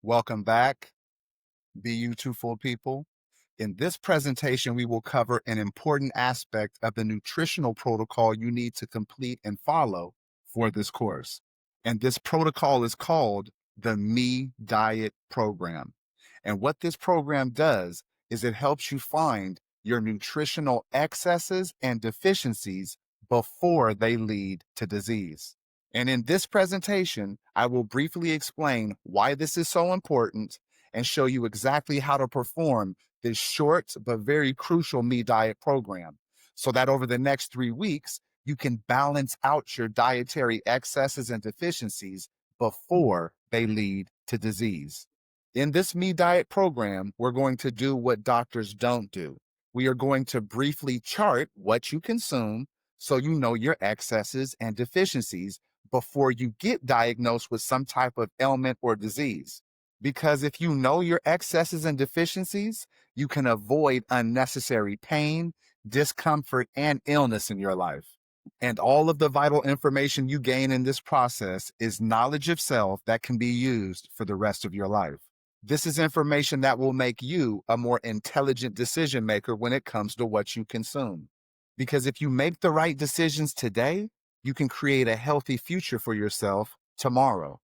Welcome back, beautiful people. In this presentation, we will cover an important aspect of the nutritional protocol you need to complete and follow for this course. And this protocol is called the Me Diet Program. And what this program does is it helps you find your nutritional excesses and deficiencies before they lead to disease. And in this presentation, I will briefly explain why this is so important and show you exactly how to perform this short but very crucial Me Diet program so that over the next 3 weeks, you can balance out your dietary excesses and deficiencies before they lead to disease. In this Me Diet program, we're going to do what doctors don't do. We are going to briefly chart what you consume so you know your excesses and deficiencies before you get diagnosed with some type of ailment or disease. Because if you know your excesses and deficiencies, you can avoid unnecessary pain, discomfort, and illness in your life. And all of the vital information you gain in this process is knowledge of self that can be used for the rest of your life. This is information that will make you a more intelligent decision maker when it comes to what you consume. Because if you make the right decisions today, you can create a healthy future for yourself tomorrow.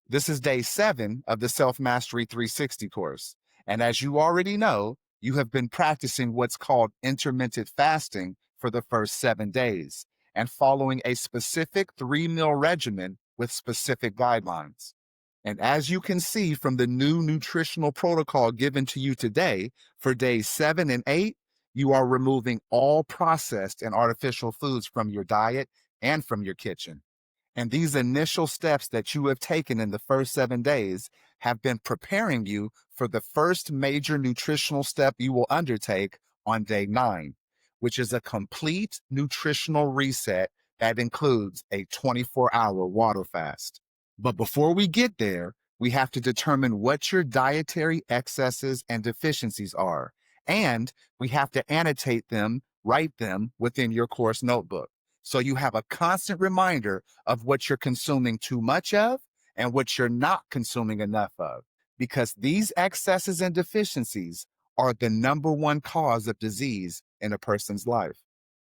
This is day 7 of the Self Mastery 360 course. And as you already know, you have been practicing what's called intermittent fasting for the first 7 days and following a specific 3-meal regimen with specific guidelines. And as you can see from the new nutritional protocol given to you today, for days 7 and 8, you are removing all processed and artificial foods from your diet and from your kitchen. And these initial steps that you have taken in the first 7 days have been preparing you for the first major nutritional step you will undertake on day 9, which is a complete nutritional reset that includes a 24-hour water fast. But before we get there, we have to determine what your dietary excesses and deficiencies are. And we have to annotate them, write them within your course notebook. So you have a constant reminder of what you're consuming too much of and what you're not consuming enough of, because these excesses and deficiencies are the number one cause of disease in a person's life.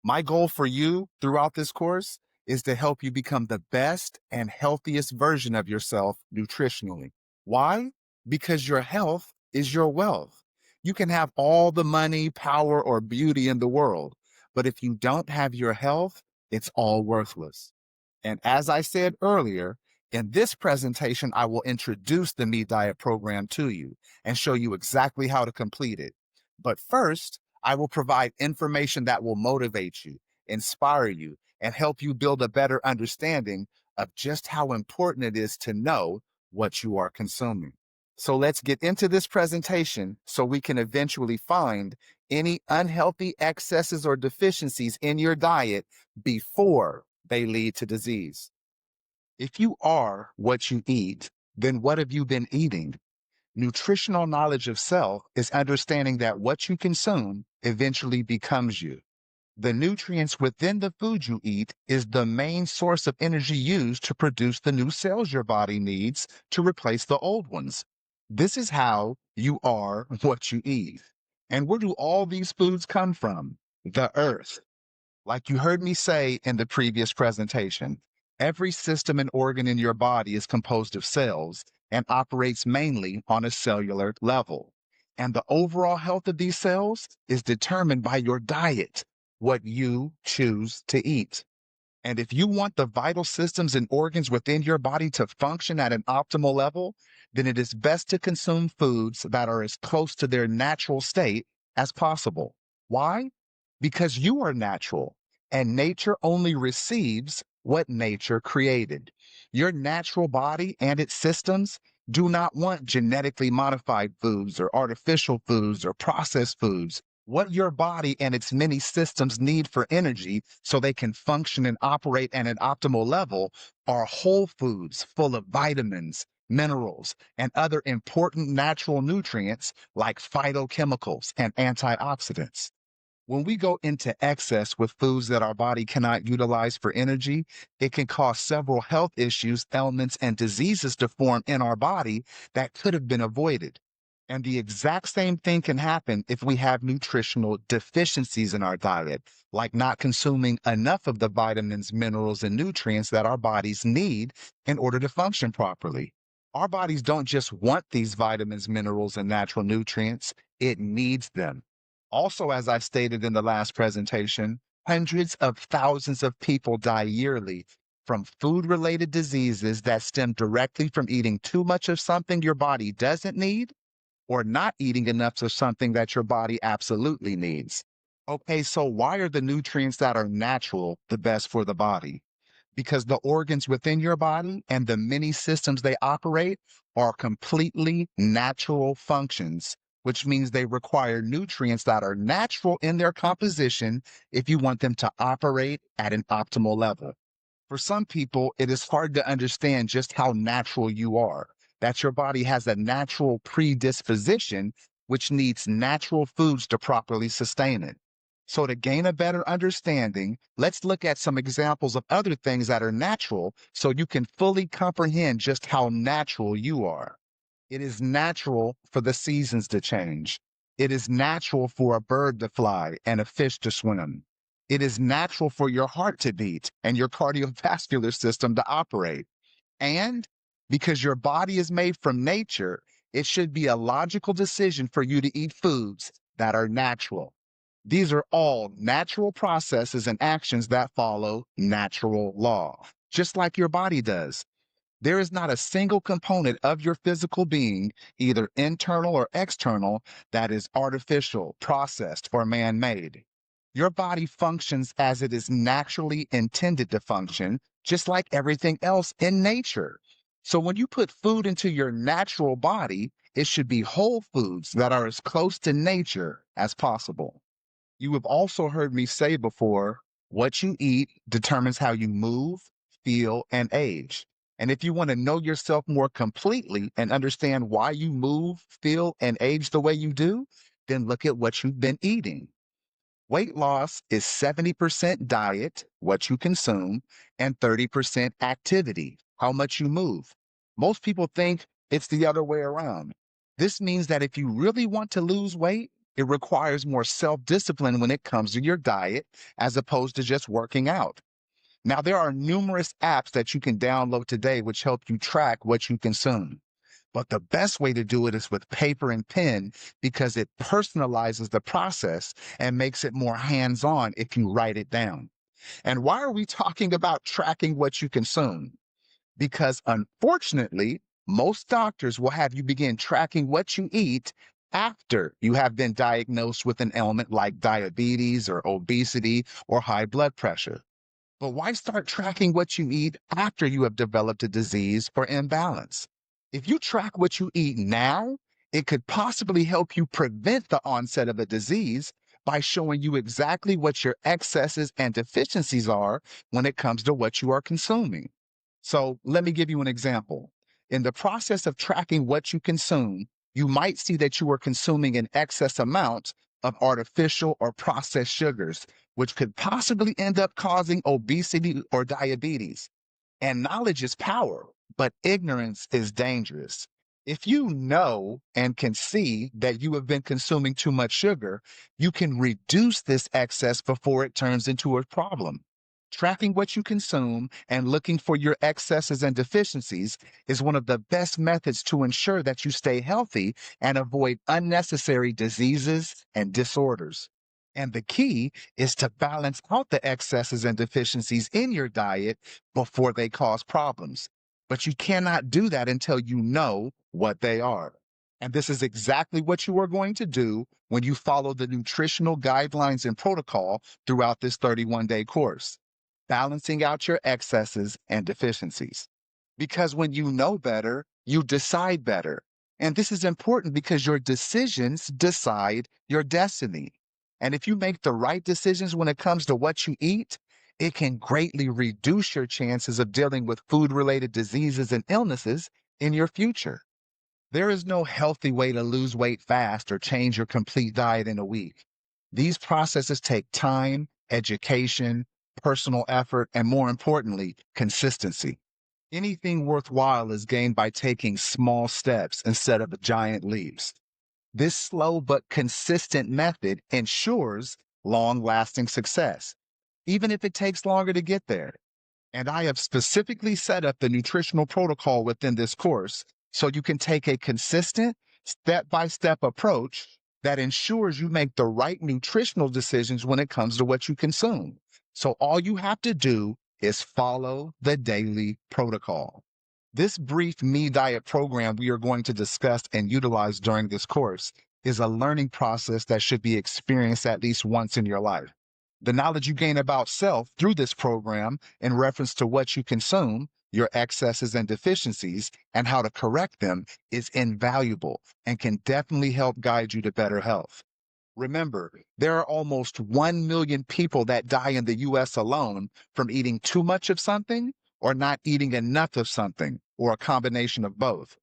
My goal for you throughout this course is to help you become the best and healthiest version of yourself nutritionally. Why? Because your health is your wealth. You can have all the money, power, or beauty in the world, but if you don't have your health, it's all worthless. And as I said earlier, in this presentation, I will introduce the Me Diet program to you and show you exactly how to complete it. But first, I will provide information that will motivate you, inspire you, and help you build a better understanding of just how important it is to know what you are consuming. So let's get into this presentation so we can eventually find any unhealthy excesses or deficiencies in your diet before they lead to disease. If you are what you eat, then what have you been eating? Nutritional knowledge of self is understanding that what you consume eventually becomes you. The nutrients within the food you eat is the main source of energy used to produce the new cells your body needs to replace the old ones. This is how you are what you eat. And where do all these foods come from? The earth. Like you heard me say in the previous presentation, every system and organ in your body is composed of cells and operates mainly on a cellular level. And the overall health of these cells is determined by your diet, what you choose to eat. And if you want the vital systems and organs within your body to function at an optimal level, then it is best to consume foods that are as close to their natural state as possible. Why? Because you are natural, and nature only receives what nature created. Your natural body and its systems do not want genetically modified foods or artificial foods or processed foods. What your body and its many systems need for energy so they can function and operate at an optimal level are whole foods full of vitamins, minerals, and other important natural nutrients like phytochemicals and antioxidants. When we go into excess with foods that our body cannot utilize for energy, it can cause several health issues, ailments, and diseases to form in our body that could have been avoided. And the exact same thing can happen if we have nutritional deficiencies in our diet, like not consuming enough of the vitamins, minerals, and nutrients that our bodies need in order to function properly. Our bodies don't just want these vitamins, minerals, and natural nutrients, it needs them. Also, as I stated in the last presentation, hundreds of thousands of people die yearly from food related diseases that stem directly from eating too much of something your body doesn't need or not eating enough of something that your body absolutely needs. Okay, so why are the nutrients that are natural the best for the body? Because the organs within your body and the many systems they operate are completely natural functions, which means they require nutrients that are natural in their composition if you want them to operate at an optimal level. For some people, it is hard to understand just how natural you are, that your body has a natural predisposition which needs natural foods to properly sustain it. So, to gain a better understanding, let's look at some examples of other things that are natural so you can fully comprehend just how natural you are. It is natural for the seasons to change. It is natural for a bird to fly and a fish to swim. It is natural for your heart to beat and your cardiovascular system to operate. And because your body is made from nature, it should be a logical decision for you to eat foods that are natural. These are all natural processes and actions that follow natural law, just like your body does. There is not a single component of your physical being, either internal or external, that is artificial, processed, or man made. Your body functions as it is naturally intended to function, just like everything else in nature. So when you put food into your natural body, it should be whole foods that are as close to nature as possible. You have also heard me say before, what you eat determines how you move, feel, and age. And if you want to know yourself more completely and understand why you move, feel, and age the way you do, then look at what you've been eating. Weight loss is 70% diet, what you consume, and 30% activity, how much you move. Most people think it's the other way around. This means that if you really want to lose weight, it requires more self discipline when it comes to your diet as opposed to just working out. Now, there are numerous apps that you can download today which help you track what you consume. But the best way to do it is with paper and pen because it personalizes the process and makes it more hands on if you write it down. And why are we talking about tracking what you consume? Because unfortunately, most doctors will have you begin tracking what you eat after you have been diagnosed with an ailment like diabetes or obesity or high blood pressure. But why start tracking what you eat after you have developed a disease or imbalance? If you track what you eat now, it could possibly help you prevent the onset of a disease by showing you exactly what your excesses and deficiencies are when it comes to what you are consuming. So let me give you an example. In the process of tracking what you consume, you might see that you are consuming an excess amount of artificial or processed sugars, which could possibly end up causing obesity or diabetes. And knowledge is power, but ignorance is dangerous. If you know and can see that you have been consuming too much sugar, you can reduce this excess before it turns into a problem. Tracking what you consume and looking for your excesses and deficiencies is one of the best methods to ensure that you stay healthy and avoid unnecessary diseases and disorders. And the key is to balance out the excesses and deficiencies in your diet before they cause problems. But you cannot do that until you know what they are. And this is exactly what you are going to do when you follow the nutritional guidelines and protocol throughout this 31-day course, balancing out your excesses and deficiencies. Because when you know better, you decide better. And this is important because your decisions decide your destiny. And if you make the right decisions when it comes to what you eat, it can greatly reduce your chances of dealing with food related diseases and illnesses in your future. There is no healthy way to lose weight fast or change your complete diet in a week. These processes take time, education, personal effort, and more importantly, consistency. Anything worthwhile is gained by taking small steps instead of giant leaps. This slow but consistent method ensures long lasting success, even if it takes longer to get there. And I have specifically set up the nutritional protocol within this course so you can take a consistent, step by step approach that ensures you make the right nutritional decisions when it comes to what you consume. So all you have to do is follow the daily protocol. This brief Me Diet program we are going to discuss and utilize during this course is a learning process that should be experienced at least once in your life. The knowledge you gain about self through this program in reference to what you consume, your excesses and deficiencies, and how to correct them is invaluable and can definitely help guide you to better health. Remember, there are almost 1 million people that die in the US alone from eating too much of something or not eating enough of something, or a combination of both.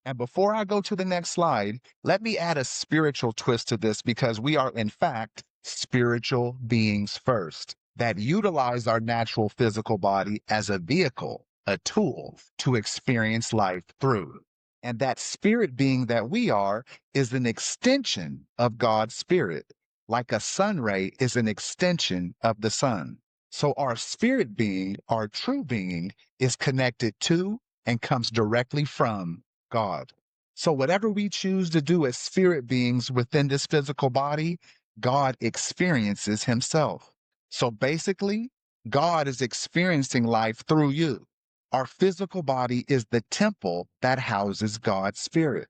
And before I go to the next slide, let me add a spiritual twist to this because we are, in fact, spiritual beings first that utilize our natural physical body as a vehicle, a tool to experience life through. And that spirit being that we are is an extension of God's spirit, like a sun ray is an extension of the sun. So our spirit being, our true being, is connected to and comes directly from God. So whatever we choose to do as spirit beings within this physical body, God experiences himself. So basically, God is experiencing life through you. Our physical body is the temple that houses God's spirit.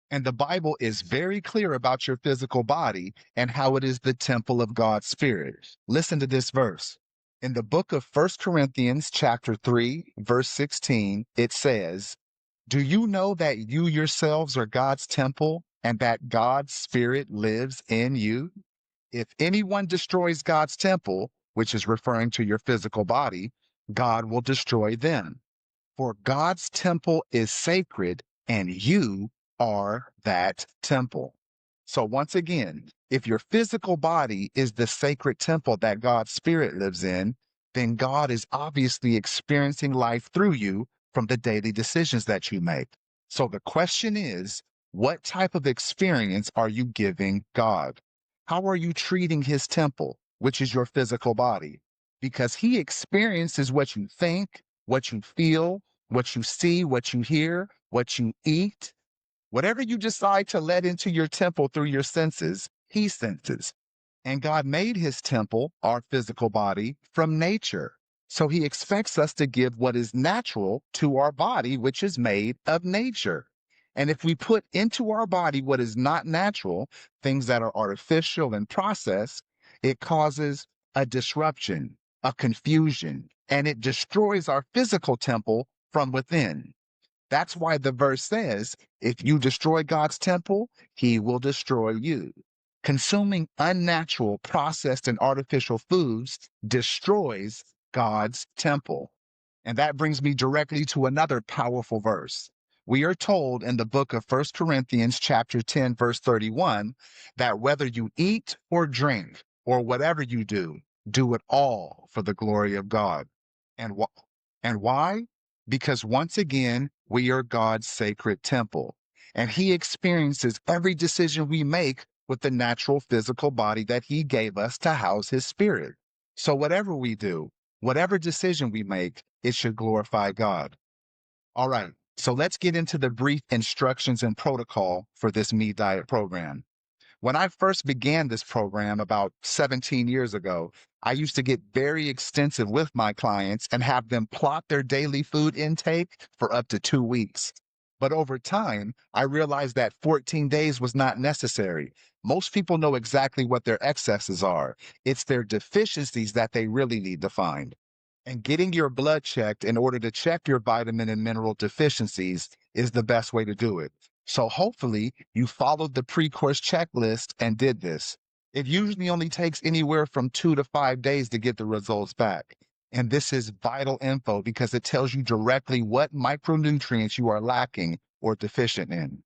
And the Bible is very clear about your physical body and how it is the temple of God's spirit. Listen to this verse. In the book of 1 Corinthians chapter 3, verse 16, it says, "Do you know that you yourselves are God's temple and that God's spirit lives in you? If anyone destroys God's temple," which is referring to your physical body, "God will destroy them. For God's temple is sacred and you are that temple." So once again, if your physical body is the sacred temple that God's spirit lives in, then God is obviously experiencing life through you from the daily decisions that you make. So the question is, what type of experience are you giving God? How are you treating his temple, which is your physical body? Because he experiences what you think, what you feel, what you see, what you hear, what you eat. Whatever you decide to let into your temple through your senses, he senses. And God made his temple, our physical body, from nature. So he expects us to give what is natural to our body, which is made of nature. And if we put into our body what is not natural, things that are artificial and processed, it causes a disruption, a confusion, and it destroys our physical temple from within. That's why the verse says, if you destroy God's temple, he will destroy you. Consuming unnatural, processed, and artificial foods destroys God's temple. And that brings me directly to another powerful verse. We are told in the book of 1 Corinthians chapter 10, verse 31, that whether you eat or drink or whatever you do it all for the glory of God. And, and why? Because once again, we are God's sacred temple, and he experiences every decision we make with the natural physical body that he gave us to house his spirit. So whatever we do, whatever decision we make, it should glorify God. All right, so let's get into the brief instructions and protocol for this Me Diet program. When I first began this program about 17 years ago, I used to get very extensive with my clients and have them plot their daily food intake for up to 2 weeks. But over time, I realized that 14 days was not necessary. Most people know exactly what their excesses are. It's their deficiencies that they really need to find. And getting your blood checked in order to check your vitamin and mineral deficiencies is the best way to do it. So hopefully you followed the pre-course checklist and did this. It usually only takes anywhere from 2 to 5 days to get the results back. And this is vital info because it tells you directly what micronutrients you are lacking or deficient in.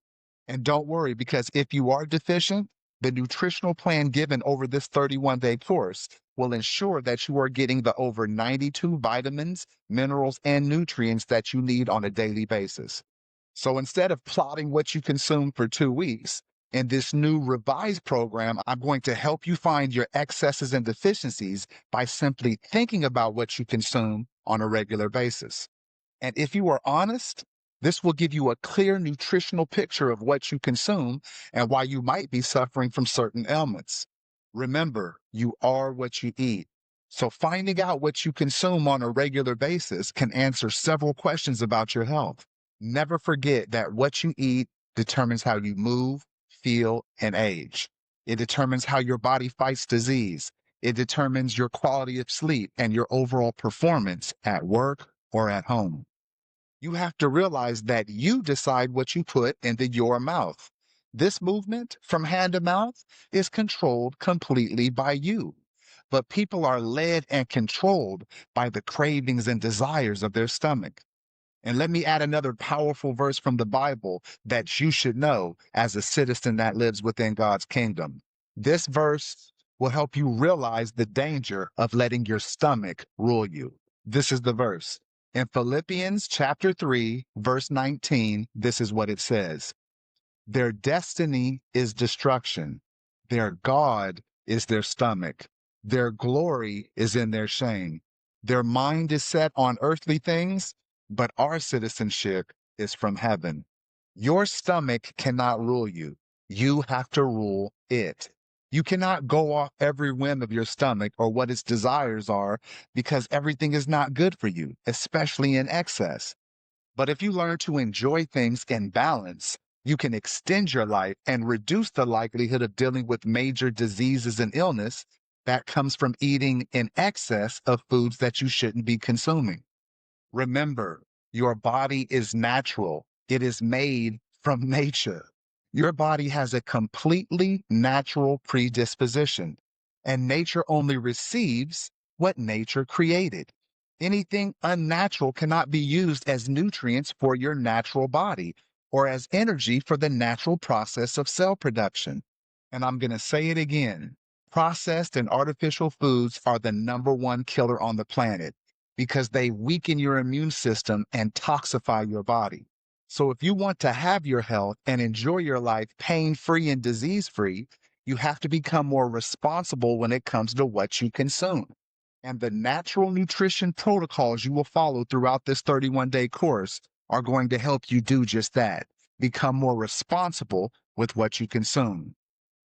And don't worry, because if you are deficient, The nutritional plan given over this 31-day course will ensure that you are getting the over 92 vitamins, minerals, and nutrients that you need on a daily basis. So instead of plotting what you consume for 2 weeks, in this new revised program, I'm going to help you find your excesses and deficiencies by simply thinking about what you consume on a regular basis. And if you are honest, this will give you a clear nutritional picture of what you consume and why you might be suffering from certain ailments. Remember, you are what you eat. So finding out what you consume on a regular basis can answer several questions about your health. Never forget that what you eat determines how you move, feel, and age. It determines how your body fights disease. It determines your quality of sleep and your overall performance at work or at home. You have to realize that you decide what you put into your mouth. This movement from hand to mouth is controlled completely by you. But people are led and controlled by the cravings and desires of their stomach. And let me add another powerful verse from the Bible that you should know as a citizen that lives within God's kingdom. This verse will help you realize the danger of letting your stomach rule you. This is the verse. In Philippians chapter 3, verse 19, this is what it says. Their destiny is destruction. Their God is their stomach. Their glory is in their shame. Their mind is set on earthly things, but our citizenship is from heaven. Your stomach cannot rule you. You have to rule it. You cannot go off every whim of your stomach or what its desires are because everything is not good for you, especially in excess. But if you learn to enjoy things in balance, you can extend your life and reduce the likelihood of dealing with major diseases and illness that comes from eating in excess of foods that you shouldn't be consuming. Remember, your body is natural. It is made from nature. Your body has a completely natural predisposition, and nature only receives what nature created. Anything unnatural cannot be used as nutrients for your natural body or as energy for the natural process of cell production. And I'm going to say it again. Processed and artificial foods are the number one killer on the planet because they weaken your immune system and toxify your body. So if you want to have your health and enjoy your life pain-free and disease-free, you have to become more responsible when it comes to what you consume. And the natural nutrition protocols you will follow throughout this 31-day course are going to help you do just that. Become more responsible with what you consume.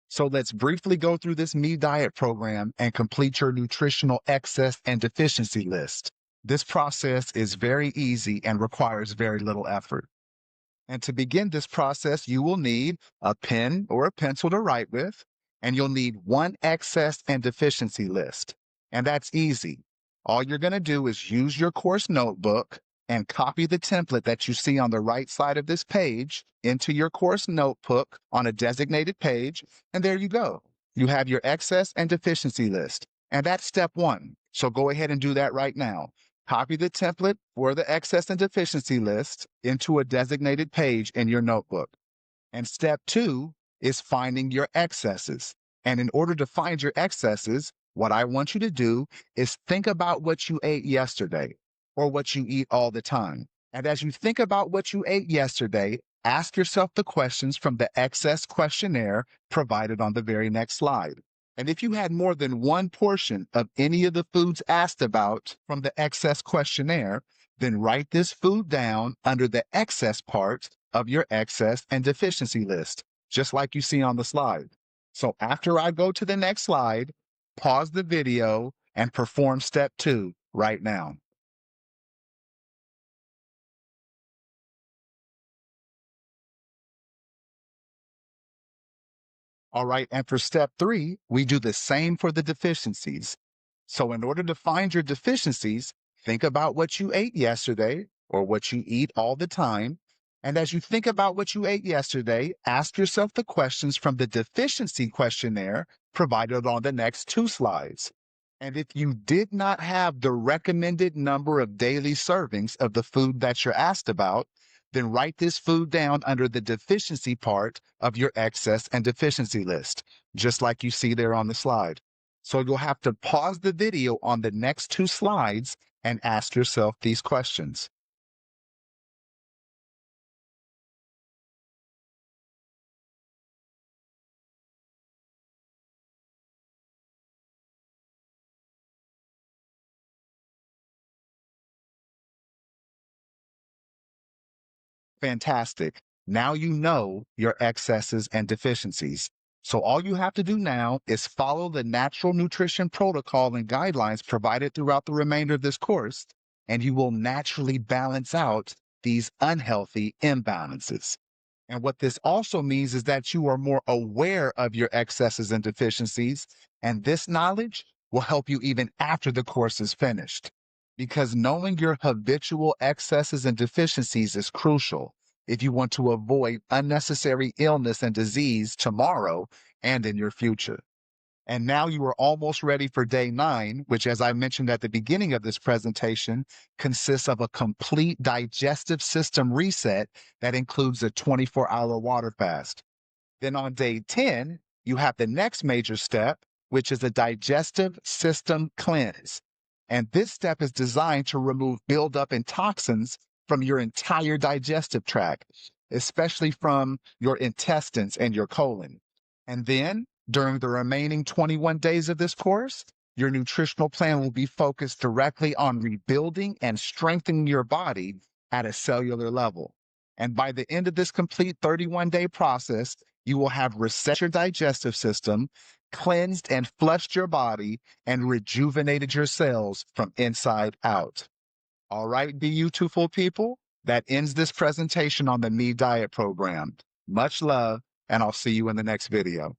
So let's briefly go through this Me Diet program and complete your nutritional excess and deficiency list. This process is very easy and requires very little effort. And to begin this process, you will need a pen or a pencil to write with, and you'll need one excess and deficiency list. And that's easy. All you're going to do is use your course notebook and copy the template that you see on the right side of this page into your course notebook on a designated page, and there you go. You have your excess and deficiency list. And that's step one. So go ahead and do that right now. Copy the template for the excess and deficiency list into a designated page in your notebook. And step two is finding your excesses. And in order to find your excesses, what I want you to do is think about what you ate yesterday or what you eat all the time. And as you think about what you ate yesterday, ask yourself the questions from the excess questionnaire provided on the very next slide. And if you had more than one portion of any of the foods asked about from the excess questionnaire, then write this food down under the excess part of your excess and deficiency list, just like you see on the slide. So after I go to the next slide, pause the video and perform step two right now. All right, and for step three, we do the same for the deficiencies. So in order to find your deficiencies, think about what you ate yesterday or what you eat all the time. And as you think about what you ate yesterday, ask yourself the questions from the deficiency questionnaire provided on the next two slides. And if you did not have the recommended number of daily servings of the food that you're asked about, then write this food down under the deficiency part of your excess and deficiency list. just like you see there on the slide. So you'll have to pause the video on the next two slides and ask yourself these questions. Fantastic. Now you know your excesses and deficiencies. So all you have to do now is follow the natural nutrition protocol and guidelines provided throughout the remainder of this course, and you will naturally balance out these unhealthy imbalances. And what this also means is that you are more aware of your excesses and deficiencies, and this knowledge will help you even after the course is finished. Because knowing your habitual excesses and deficiencies is crucial if you want to avoid unnecessary illness and disease tomorrow and in your future. And now you are almost ready for day 9, which, as I mentioned at the beginning of this presentation, consists of a complete digestive system reset that includes a 24-hour water fast. Then on day 10, you have the next major step, which is a digestive system cleanse. And this step is designed to remove buildup and toxins from your entire digestive tract, especially from your intestines and your colon. And then during the remaining 21 days of this course, your nutritional plan will be focused directly on rebuilding and strengthening your body at a cellular level. And by the end of this complete 31-day process, you will have reset your digestive system, cleansed and flushed your body, and rejuvenated your cells from inside out. All right, beautiful people, that ends this presentation on the Me Diet program. Much love, and I'll see you in the next video.